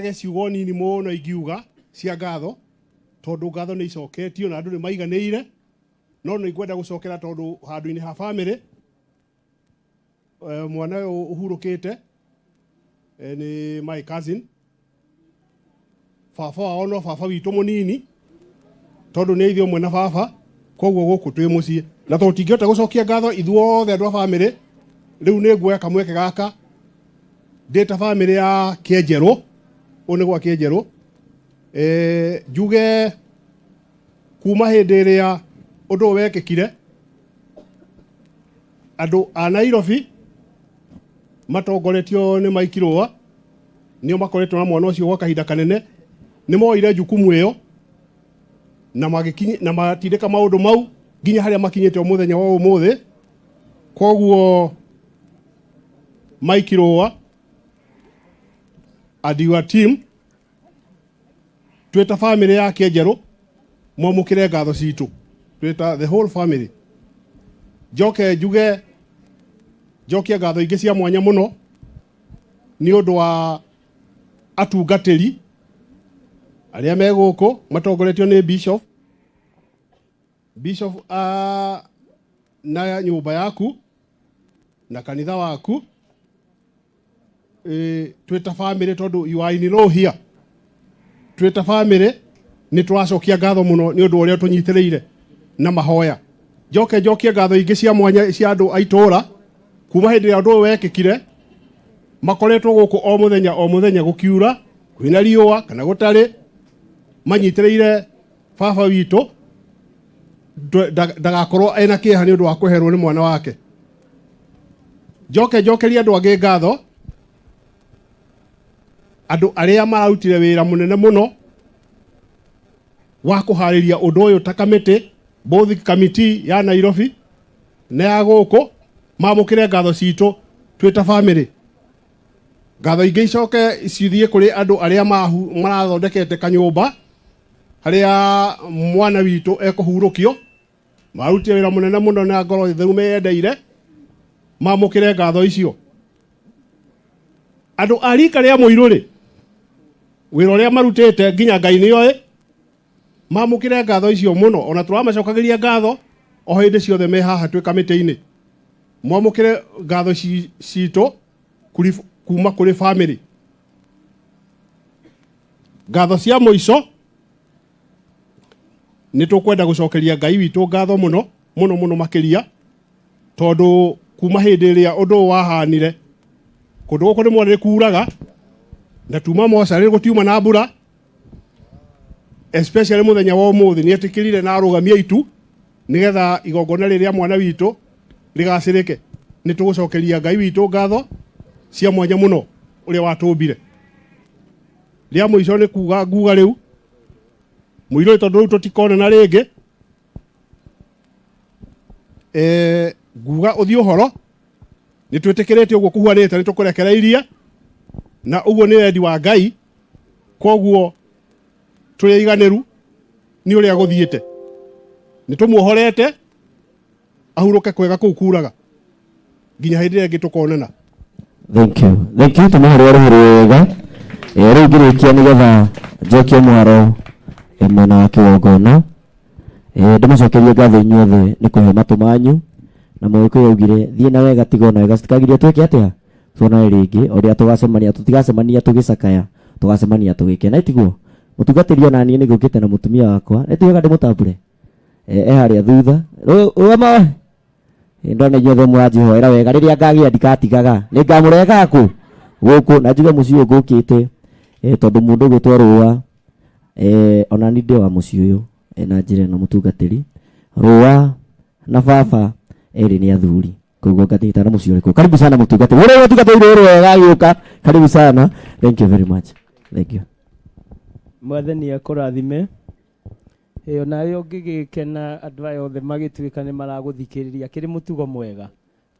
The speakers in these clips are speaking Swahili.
ciugo nini muno ingiuga cia ngatho tondu ngatho ni icoketio na andu ni maiganire no ni ngwenda gucokera tondu handu-ini ha family mwana uhurukite ni my cousin baba wao no baba witu munini tondu ni ithio mwe na baba koguo guku twi mucii na tondu tingiota gucokia ngatho ithuothe andu a family riu ni nguoya kamweke gaka ndita family ya Kienjeru one gwa Kienjeru njuge kuma hindi iria undu wekikire andu a Nairobi matongoretio ni Mike Roa nio makoretwo na mwana ucio gwa kahinda kanene ni moire jukumu iyo na magikinyi na matindika maundu mau nginya haria makinyite muthenya wa umuthi koguo Mike Roa and your team tweta family ya Kienjeru mwamukire ngatho citu tweta the whole family joke njuge jokia ngatho ingi cia mwanya muno ni undu wa atungatiri aria me guku matongoretio ni bishop na nyumba yaku na kanitha waku tweta family tondu you are in law here tweta family ni twacokia ngatho muno ni undu uria tunyitireire na mahoya jokia ngatho ingi cia mwanya cia andu aitora kuma hindi ya andu wekikire makoretwo guku o muthenya gukiura kwina riua kana gutari manyitireire baba witu ndagakorwo ena kieha ni undu wa kuherwo ni mwana wake jokeria andu angi ngatho andu aria marutire wira munene muno wa kuhariria undu uyu ta committee both committee ya Nairobi na ya guku mamukire ngatho citu twita family ngatho ingi icoke cithie kuri andu aria marathondekete kanyumba haria mwana witu ekuhurukio marutire wira munene muno na ngoro theu meyendeire mamukire ngatho icio andu arika ria muiruri wira uria marutite nginya Ngai ni oe mamukire ngatho icio muno ona turamacokagiria ngatho o hindi ciothe me haha twi kamiti-ini mwamukire ngatho citu kuma kuri family ngatho cia muico ni tukwenda gucokeria Ngai witu ngatho muno makiria tondu kuma hindi iria undu wahanire kundu guku ni mwone kuraga na tuma moca gutiuma na mbura especially muthenya wa umuthi ni atikirire na arugamia itu nigetha igongona riria mwana witu rigacirike ni tugucokeria Ngai witu ngatho cia mwanya muno uria watumbire ria muico ni kuga nguga riu muiro tondu riu tutikona na ringi nguga uthio horo ni twitikirite uguo kuhuanite ni tukurekereiria na uguo ni wendi wa Ngai koguo turi iganiru ni uria guthiite ni tumuhorete ahuruke kwega kuu kuraga nginya hindi ria ngitukonana. Thank you tumuhore wega riu ngirikia nigetha njokie mwaro mwena wa kigongona ndimucokerie ngatho inyuothe ni kuhe matu manyu na mwiko yaugire thie na wega tigona wega citikagirie tweke atia tuona ringi oria tugacemania tutigacemania tugicakaya tugacemania tugikena itiguo mutungatiri ona nie ni gukite na mutumia wakwa nitiwega ndimutambure haria thutha uama ndone inyuothe mwanjihoera wega riria ngagia ndikatigaga ni ngamurega ku guku na njuga muciĩ ngukite tondu mundu gwitwa Rũa ona ni ndi wa muciĩ uyu na njire na mutungatiri Rũa na baba eri ni athuri koguo ngatita na muciĩ uriku karibu sana mutungatiri uri mutungatiri uri wega yuka karibu sana thank you very much thank you mwathani akurathime nayo ngigikena andu aya othe magituika ni maraguthikiriria kiri mutugo mwega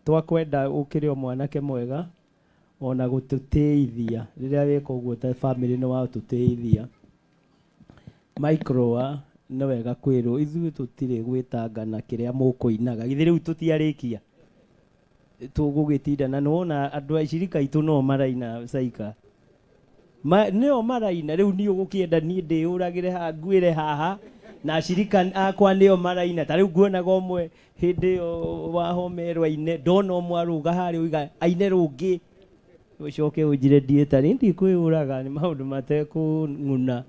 twakwenda ukiri o mwanake mwega ona gututeithia riria weka uguo ta family ni wa tuteithia Mike Roa no wega kwiro ithu tutire gwitangana kiria mukuinaga githire u tutiarikia tugugitindana no na andu a shirika itu no maraina saika nĩo maraina rĩu niĩ ũgũkĩenda niĩ ndĩũragĩre haha nguĩre haha na acirika akwa nĩo maraina ta rĩu nguonaga ũmwe hĩndĩ ĩyo wa Homerũ aine ndona ũmwe arũga harĩa ũiga aine rũngĩ ũcoke ũnjire ndiĩta nĩ ndikwĩũraga nĩ maũndũ matekũng'una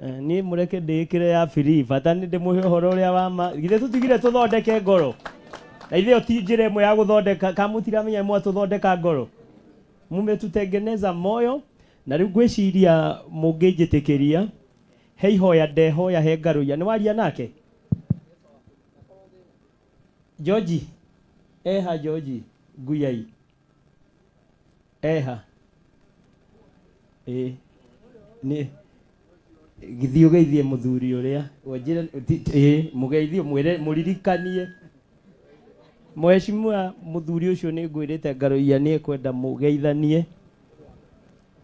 niĩ mũreke ndĩĩkĩre ya free bata nĩ ndĩmũhe ũhoro ũrĩa wa ma githĩ tũtigire tũthondeke ngoro na ithe ti njĩra ĩmwe ya gũthondeka kamũtiramenya mwa tũthondeka ngoro mumetutengeneza moyo na rĩu ngwĩciria mũngĩnjĩtĩkĩria he ihoya ndehoya he Ngarũiya nĩ waria nake George eha George Nguyai eha nĩ githio geithie mũthuri ũrĩa wanjĩra mũgeithio mwĩre mũririkanie Mheshimiwa mũthuri ũcio nĩ ngwĩrĩte Ngarũiya nĩ ekwenda mũgeithanie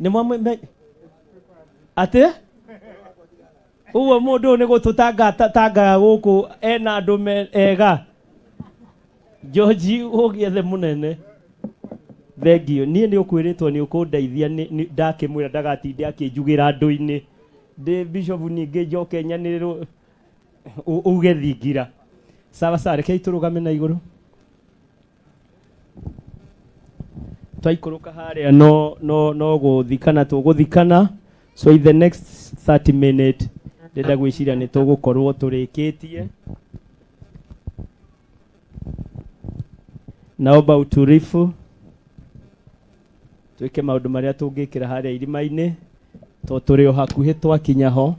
nĩ mwamwe atĩ ũguo mũndũ nĩ gũtũtangaga gũkũ ena andũ ega George ũgĩethe mũnene thengio niĩ nĩ ũkwĩrĩtwo nĩ ũkũndeithia ndakĩmwĩra ndagatinde akĩnjugĩra andũ-inĩ ndĩ bishop ningĩ njoke nyanĩrĩrwo uge thingira sawa sawa reke tũrũgame na igũrũ twaikũrũka harĩa no gũthikana tũgũthikana so in the next 30 minutes ndenda gwĩciria nĩ tũgũkorwo tũrĩkĩtie naomba utulivu twĩke maũndũ marĩa tũngĩkĩra harĩa irima-inĩ to tũrĩ o hakuhĩ twakinya ho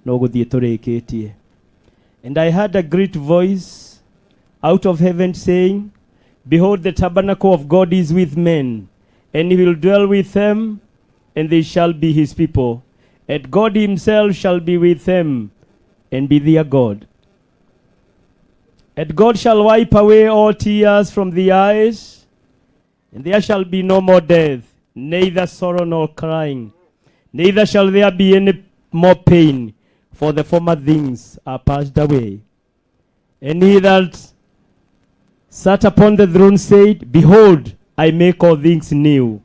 no gũthiĩ tũrĩkĩtie and I heard a great voice out of heaven saying behold the tabernacle of God is with men and he will dwell with them and they shall be his people and God himself shall be with them and be their God and God shall wipe away all tears from the eyes and there shall be no more death neither sorrow nor crying neither shall there be any more pain for the former things are passed away and he that sat upon the throne said behold I make all things new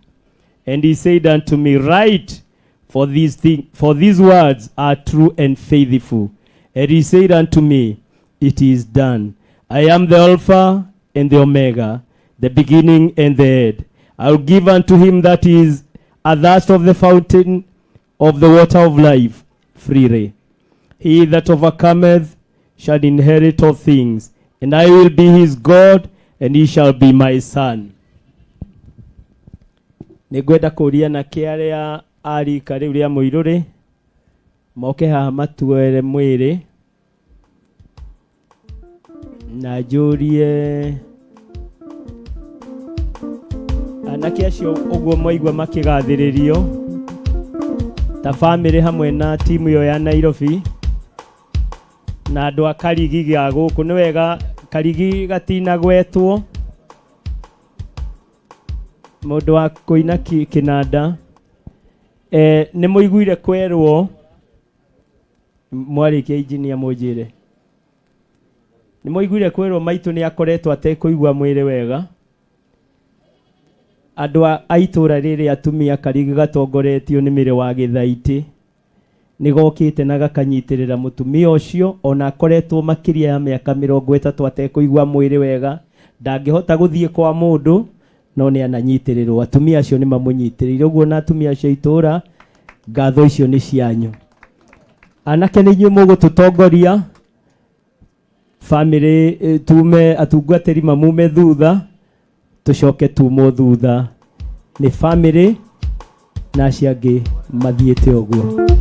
and he said unto me write for these words are true and faithful and he said unto me it is done I am the Alpha and the Omega the beginning and the end I will give unto him that is athirst of the fountain of the water of life freely he that overcometh shall inherit all things and I will be his God and he shall be my son nĩngwenda kũria na kĩarĩa arika rĩu rĩa mũirũrĩ moke haha matuere mwĩrĩ na njũrie anake acio ũguo mwaigua makĩgathĩrĩrio ta bamĩrĩ hamwe na timu ĩyo ya Nairobi na andũ a Karigi ga gũkũ nĩ wega Karigi gatinagwetwo mũndũ wa kũina kĩnanda nĩ mũiguire kwerwo mwarĩkia injinia mũnjĩre nĩ mũiguire kwerwo maitũ nĩ akoretwo atekũigua mwĩrĩ wega andũ a itũra rĩrĩ atumia Karigi gatongoretio nĩ mĩrĩ wa Gĩthaitĩ nĩ gokĩte na gakanyitĩrĩra mũtumia ũcio ona akoretwo makĩria ya mĩaka 30 atekũigua mwĩrĩ wega ndangĩhota gũthiĩ kwa mũndũ no nĩ ananyitĩrĩrwo atumia acio nĩ mamũnyitĩrĩire ũguo na atumia acio itũra ngatho icio nĩ cianyu anake nĩ inyuĩ mũgũtũtongoria family tume atungatĩri mamume thutha tũcoke tumo thutha nĩ family na acio angĩ mathiĩte ũguo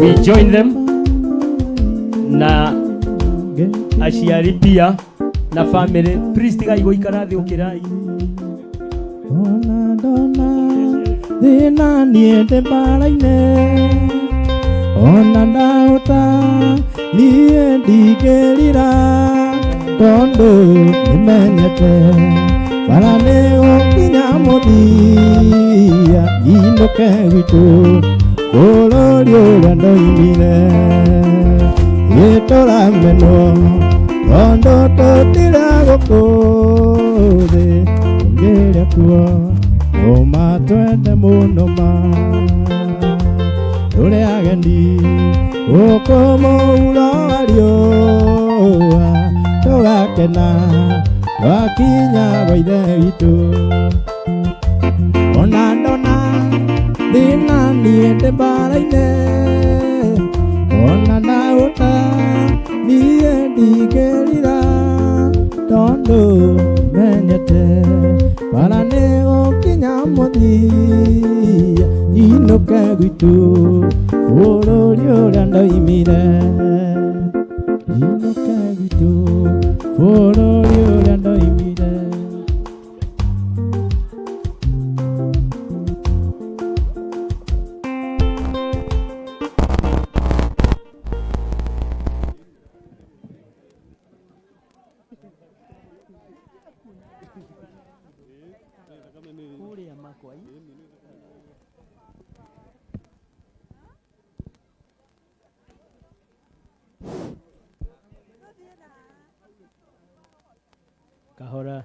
we join them na aciari pia na family priest gaigo ikara thĩ ũkĩrai ona ndona thĩna niĩ ndĩ mbara-inĩ ona ndaũta niĩ ndingĩrira tondo nimenyete baraneo kinyamuthia inoke witu kũrũrio ũrĩa ndoimire gĩtũramenwo tondo tũtira gũkũ thĩ tũngĩrĩa kuo ũma twende mũno ma tũrĩ ageni gũkũ mũhuro wa riũa tũgakena twakinya gwa ithe witũ ona ndona thĩna niĩ ndĩ mbara-inĩ ona ndaũta niĩ ndingĩrira tondũ menyete bara nĩ gũkinya mũthia inũke gwitũ bũrũri ũrĩa ndoimire inũke gwitũ bũrũri ũrĩa ndoimire. Kahora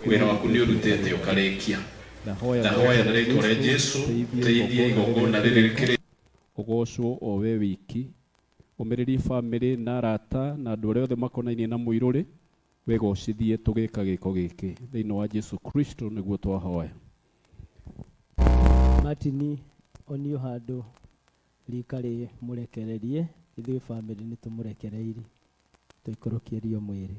wĩra waku nĩ ũrutĩte ũkarĩkia. Ndahoya na rĩtwa rĩa Jesũ teithia igongona rĩrĩ rĩkĩrĩ ũgocwo o we wiki ũmĩrĩrie bamĩrĩ na arata na andũ arĩa othe makonainie na mũirũrĩ wĩgocithie tũgĩka gĩko gĩkĩ thĩinĩ wa Jesũ Kristo nĩguo twahoya. Martini onio handũ rika rĩ mũrekererie ithuĩ bamĩrĩ nĩ tũmũrekereirie tũikũrũkĩrio mwĩrĩ.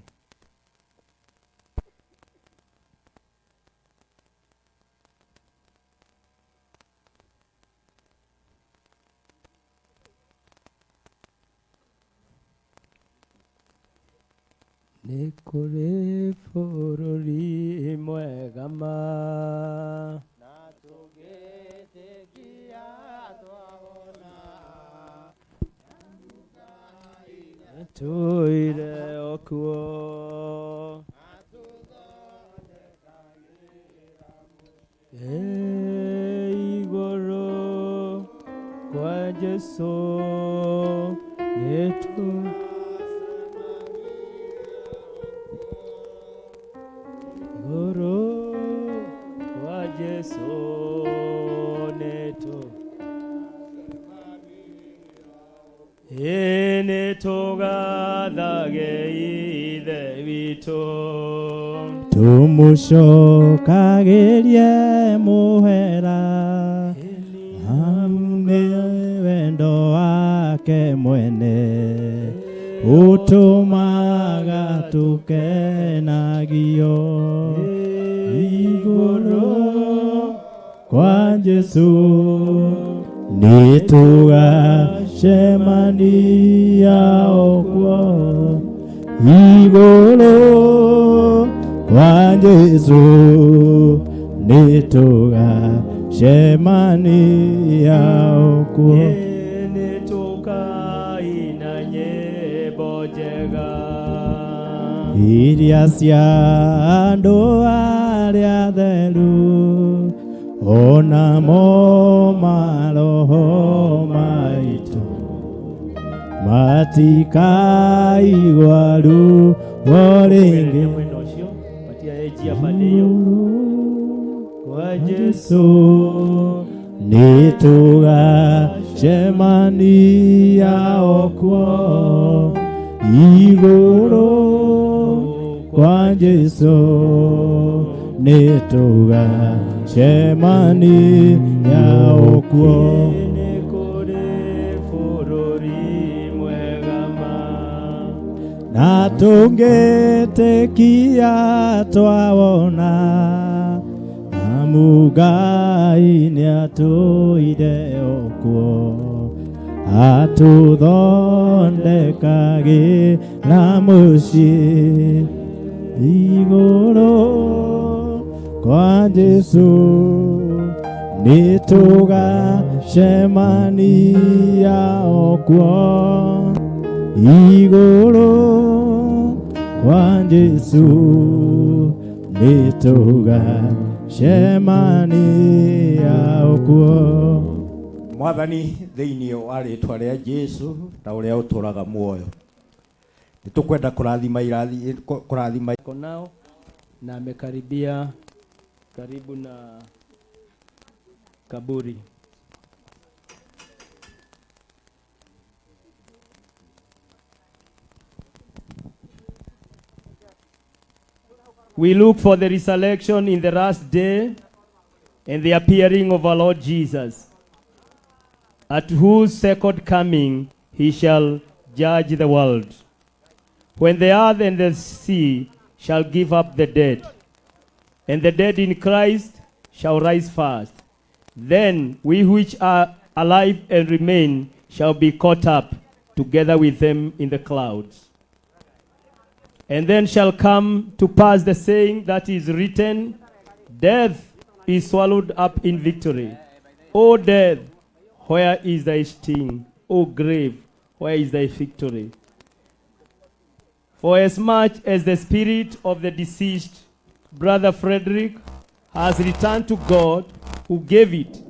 Nĩ kũrĩ bũrũri mwega ma na tũgĩtĩkia twabona tũire okuo igũrũ kwa Jesũ nĩtũ kwa Jesũ neto tũgathage ithe witũ tũmũcokagĩrie mũhera hamwe wendo wake mwene ũtũmaga tũkenagio igũrũ kwa Jesũ nĩtũgacemania okuo igũrũ kwa Jesũ nĩtũgacemania okuo iria cia andũ arĩa atheru onamo maroho maitũ matikaigua ruo rĩngĩ kwa Jesu nĩtũgacemania okuo igũrũ kwa Jesu nĩtũgacemania okuo na tũngĩtĩkia twawona amu Ngai nĩatũire okuo atũthondekagĩra mũciĩ igũrũ kwa Jesu nĩtũgacemania okuo igũrũ kwa Jesu nĩtũgacemania okuo. Mwathani thĩinĩ wa rĩtwa rĩa Jesu ta ũrĩa ũtũraga muoyo nĩtũkwenda kũrathima nao na amekaribia karibu na kaburi. We look for the resurrection in the last day and the appearing of our Lord Jesus, at whose second coming he shall judge the world, when the earth and the sea shall give up the dead, and the dead in Christ shall rise first. Then we which are alive and remain shall be caught up together with them in the clouds. And then shall come to pass the saying that is written, death is swallowed up in victory. O death, where is thy sting? O grave, where is thy victory? For as much as the spirit of the deceased brother Frederick has returned to God who gave it,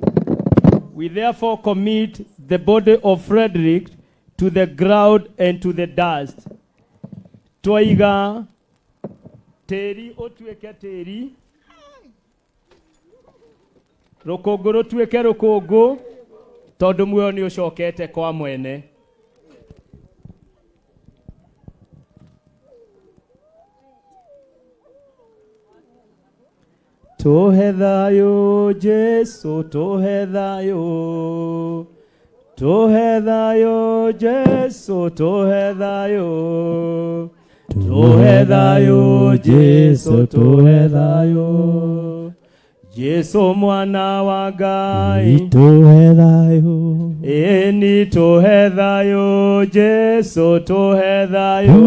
we therefore commit the body of Frederick to the ground and to the dust. Twaiga teri otueke teri, rũkũngũ rũtuĩke rũkũngũ, tondũ muoyo nĩ ũcokete kwa mwene. Tũhe thayũ Jesu, tũhe thayũ, tũhe thayũ Jesu, tũhe thayũ, tũhe thayũ Jesu, tũhe thayũ, Jesu mwana wa Ngai, tũhe thayũ, ĩni tũhe thayũ Jesu, tũhe thayũ,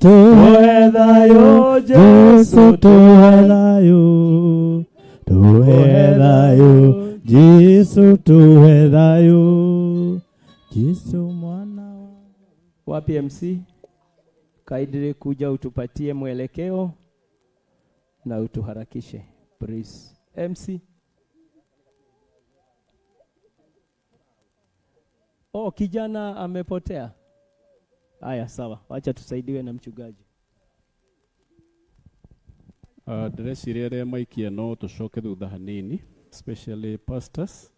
tũhe thayũ Jesu, tũhe thayũ, tũhe thayũ Jesu, tũhe thayũ, Jesu mwana wa PMC. Kaidri kuja utupatie mwelekeo na utuharakishe. Please. MC. Oh, kijana amepotea. Haya, sawa. Wacha tusaidiwe na mchungaji. Ndĩreciria arĩa maikia no tũcoke thutha hanini, especially pastors.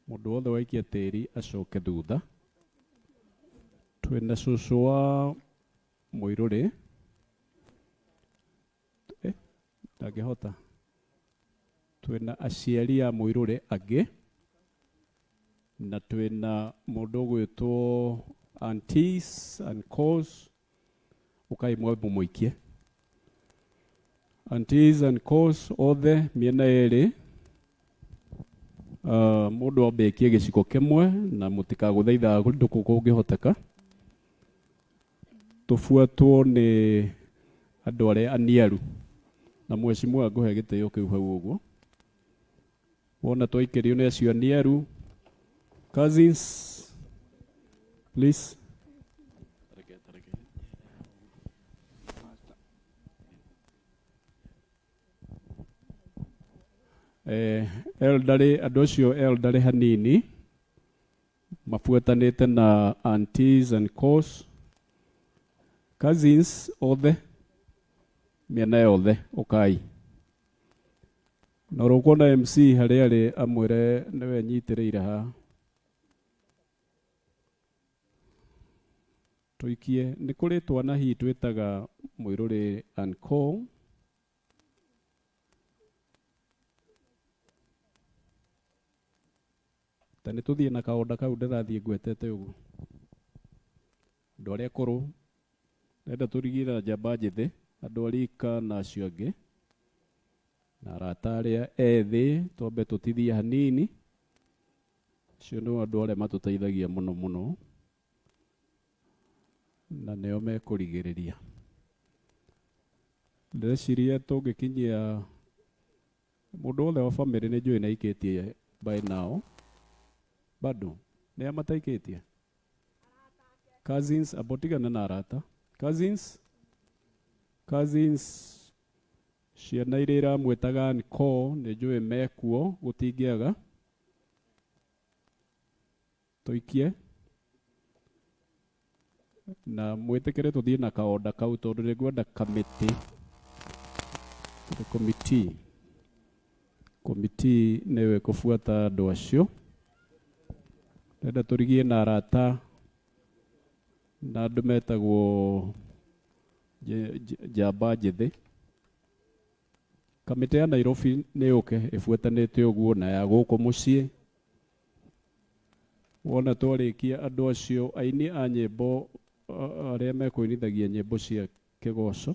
Mũndũ wothe waikia tĩri acoke thutha. Twĩna cũcũ wa Mũirũrĩ. Ndangĩhota. Twĩna aciari a Mũirũrĩ angĩ. Na twĩna mũndũ ũgwĩtwo aunties, uncles. Ũkai mwambu mũikie. Aunties and uncles othe mĩena ĩrĩ. Mũndũ wambĩkie gĩcigo kĩmwe na mũtikagũthaitha kũndũ kũngĩhoteka. Tũbuatwo nĩ andũ arĩa aniaru na mheshimiwa ngũhe gĩtĩo kĩu hau ũguo. Wona twaikĩrio nĩ acio aniaru. Cousins, please. Elderly, andũ acio elderly hanini mabuatanĩte na aunties and cousins, cousins othe mĩena yothe ũkai. Na ũrũkuona MC harĩa arĩ amwĩre nĩwe nyitĩrĩire haha. Tũikie nĩ kũrĩ twana hihi twĩtaga Mũirũrĩ and Co. Ta nĩ tũthiĩ na kaonda kau ndĩrathiĩ ngwetete ũguo. Andũ arĩa akũrũ nenda tũrigĩra njamba njĩthĩ, andũ a rika na acio angĩ na arata arĩa ethĩ twambe tũtithie hanini. Acio nĩo andũ arĩa matũteithagia mũno mũno na nĩo mekũrigĩrĩria. Ndĩreciria tũngĩkinyia mũndũ wothe wa famĩlĩ nĩ njũĩ naikĩtie by now. Bado nĩ amataikĩtie cousins, abotigana na arata. Cousins ciana iria iramwĩtaga Nko nĩ njũĩ mekuo gũtingĩaga. Tũikie na mwĩtĩkĩre tũthiĩ na kaonda kau tondũ nĩ ngwenda kamĩtĩ, komiti nĩwe kũbuata andũ acio. Nenda tũrigie na arata na andũ metagwo njamba njĩthĩ. Kamĩtĩ ya Nairobi nĩ yũke ĩbuatanĩte ũguo na ya gũkũ mũciĩ. Wona twarĩkia andũ acio aini a nyĩmbo arĩa mekũinithagia nyĩmbo cia kĩgoco